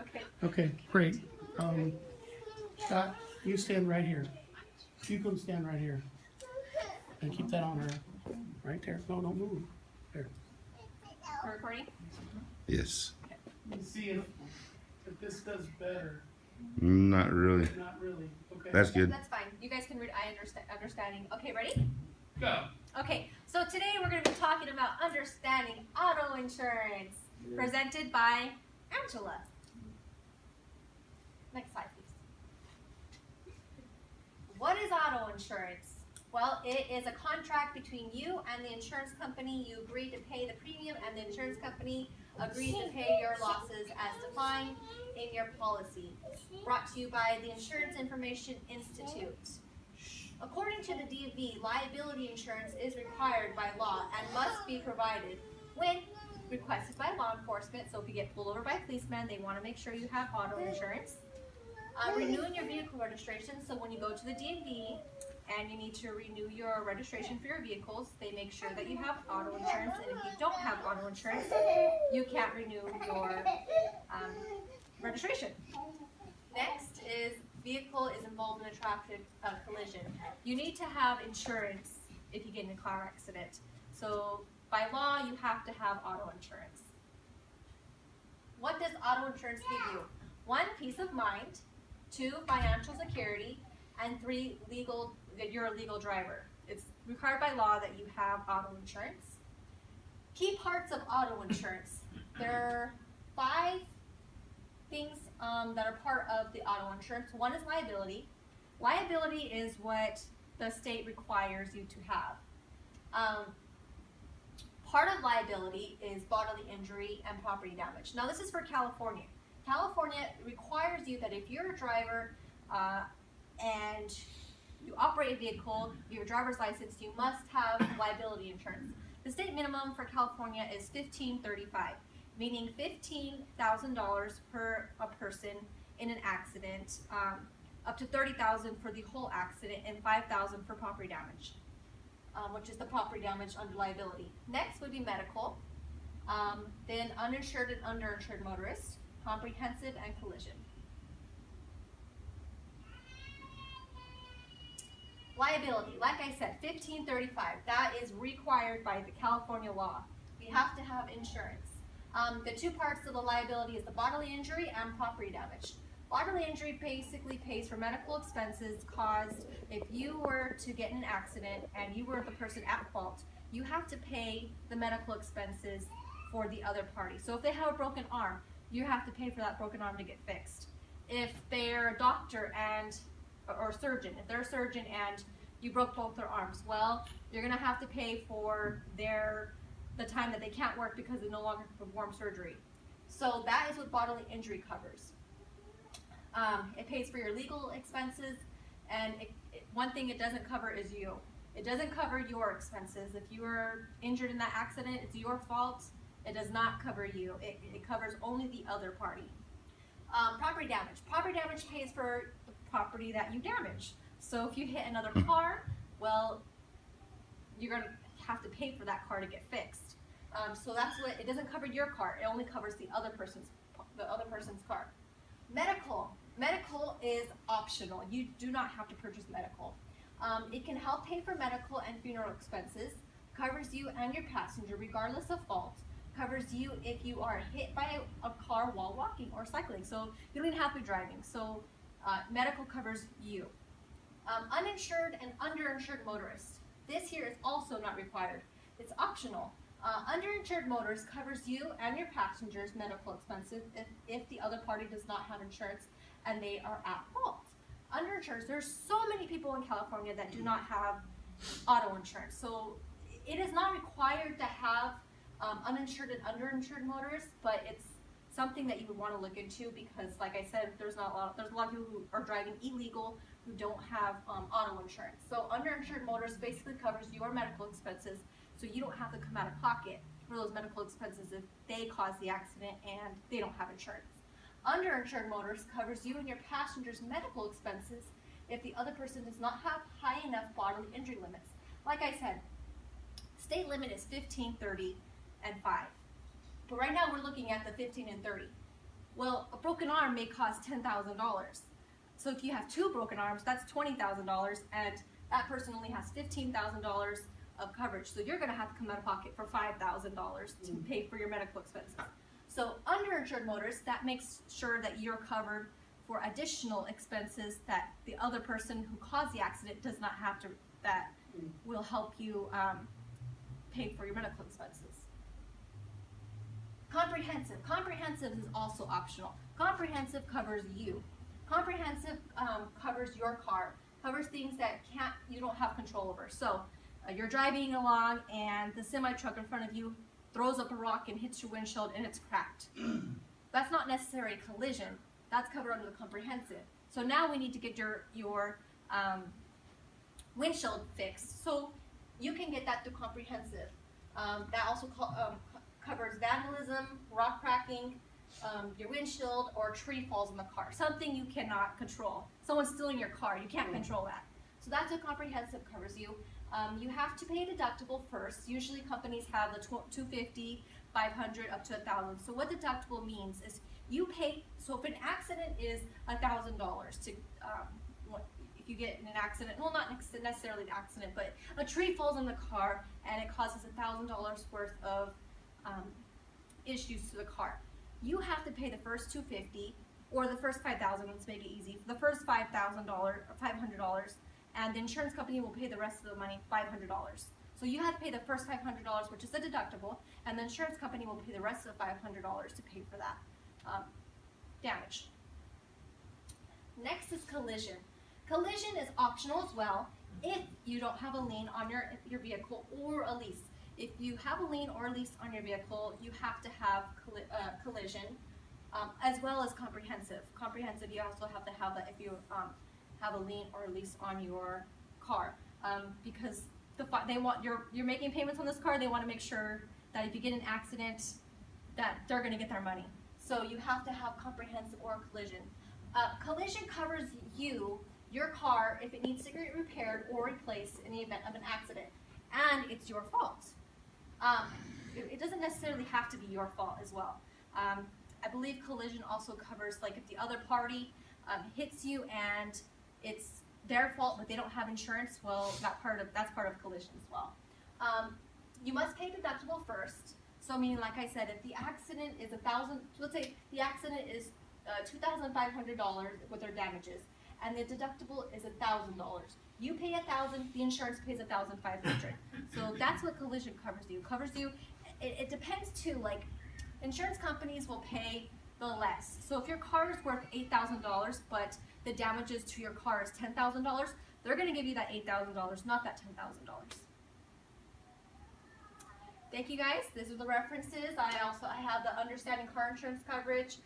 Okay. Okay, great. Scott, you stand right here. You can stand right here and keep that on her. Right there. No, don't move. There. We're recording? Yes. Let's see if this does better. Not really. Not really. Okay. That's good. That's fine. You guys can read. I understanding. Okay, ready? Go. Okay, so today we're going to be talking about understanding auto insurance, presented by Angela. Next slide, please. What is auto insurance? Well, it is a contract between you and the insurance company. You agree to pay the premium, and the insurance company agrees to pay your losses as defined in your policy. Brought to you by the Insurance Information Institute. According to the DMV, liability insurance is required by law and must be provided when requested by law enforcement. So if you get pulled over by a policeman, they want to make sure you have auto insurance. Renewing your vehicle registration. So when you go to the DMV and you need to renew your registration for your vehicles, they make sure that you have auto insurance. And if you don't have auto insurance, you can't renew your registration. Next is vehicle is involved in a traffic collision. You need to have insurance if you get in a car accident. So by law, you have to have auto insurance. What does auto insurance give you? 1, peace of mind. 2, financial security. And 3, legal, that you're a legal driver. It's required by law that you have auto insurance. Key parts of auto insurance. There are 5 things that are part of the auto insurance. 1 is liability. Liability is what the state requires you to have. Part of liability is bodily injury and property damage. Now this is for California. California requires you that if you're a driver and you operate a vehicle, you have a driver's license, you must have liability insurance. The state minimum for California is $1,535. Meaning $15,000 per a person in an accident, up to $30,000 for the whole accident, and $5,000 for property damage, which is the property damage under liability. Next would be medical, then uninsured and underinsured motorists, comprehensive, and collision. Liability, like I said, $1,535. That is required by the California law. We have to have insurance. The 2 parts of the liability is the bodily injury and property damage. Bodily injury basically pays for medical expenses caused if you were to get in an accident and you were the person at fault. You have to pay the medical expenses for the other party. So if they have a broken arm, you have to pay for that broken arm to get fixed. If they're a doctor or surgeon, if they're a surgeon and you broke both their arms, well, you're going to have to pay for the time that they can't work because they no longer can perform surgery. So that is what bodily injury covers. It pays for your legal expenses, and one thing it doesn't cover is you. It doesn't cover your expenses. If you were injured in that accident, it's your fault. It does not cover you. It covers only the other party. Property damage. Property damage pays for the property that you damage. So if you hit another car, well, you're going to have to pay for that car to get fixed. So that's what it doesn't cover your car. It only covers the other person's car. Medical is optional. You do not have to purchase medical. It can help pay for medical and funeral expenses. Covers you and your passenger regardless of fault. Covers you if you are hit by a car while walking or cycling. So you don't even have to be driving. So medical covers you. Uninsured and underinsured motorists. This here is also not required. It's optional. Underinsured motorist covers you and your passengers' medical expenses if the other party does not have insurance and they are at fault. Underinsured, there's so many people in California that do not have auto insurance. So it is not required to have uninsured and underinsured motorists, but it's something that you would want to look into because, like I said, there's a lot of people who are driving illegal who don't have auto insurance. So underinsured motorists basically covers your medical expenses, so you don't have to come out of pocket for those medical expenses if they cause the accident and they don't have insurance. Underinsured motorists covers you and your passengers' medical expenses if the other person does not have high enough bodily injury limits. Like I said, state limit is 15, 30, and 5. But right now we're looking at the 15 and 30. Well, a broken arm may cost $10,000. So if you have 2 broken arms, that's $20,000, and that person only has $15,000 of coverage. So you're going to have to come out of pocket for $5,000 to pay for your medical expenses. So underinsured motorists, that makes sure that you're covered for additional expenses that the other person who caused the accident does not have to, that will help you pay for your medical expenses. Comprehensive. Comprehensive is also optional. Comprehensive covers you. Comprehensive covers your car, covers things that you don't have control over. So you're driving along and the semi-truck in front of you throws up a rock and hits your windshield and it's cracked. That's not necessarily a collision. That's covered under the comprehensive. So now we need to get your windshield fixed. So you can get that through comprehensive. That also covers vandalism, rock cracking, your windshield, or a tree falls in the car. Something you cannot control. Someone's stealing your car. You can't control that. So that's what comprehensive covers you. You have to pay a deductible first. Usually companies have the $250, $500, up to $1,000. So what deductible means is you pay, so if an accident is $1,000 to, if you get in an accident, well, not necessarily the accident, but a tree falls in the car and it causes $1,000 worth of issues to the car. You have to pay the first $250 or the first $5,000. Let's make it easy. The first $5,000 or $500, and the insurance company will pay the rest of the money, $500. So you have to pay the first $500, which is the deductible, and the insurance company will pay the rest of the $500 to pay for that damage. Next is collision. Collision is optional as well if you don't have a lien on your vehicle or a lease. If you have a lien or a lease on your vehicle, you have to have collision, as well as comprehensive. Comprehensive, you also have to have that if you have a lien or a lease on your car, because they want you're making payments on this car. They want to make sure that if you get in an accident, that they're going to get their money. So you have to have comprehensive or collision. Collision covers your car, if it needs to get repaired or replaced in the event of an accident, and it's your fault. It doesn't necessarily have to be your fault as well. I believe collision also covers, like, if the other party hits you and it's their fault but they don't have insurance, well, that's part of collision as well. You must pay deductible first. So meaning, like I said, if the accident is let's say the accident is $2,500 with their damages, and the deductible is $1,000. You pay $1,000, the insurance pays $1,500. So that's what collision covers you. It depends too. Like, insurance companies will pay the less. So if your car is worth $8,000, but the damages to your car is $10,000, they're going to give you that $8,000, not that $10,000. Thank you guys. These are the references. I have the understanding car insurance coverage.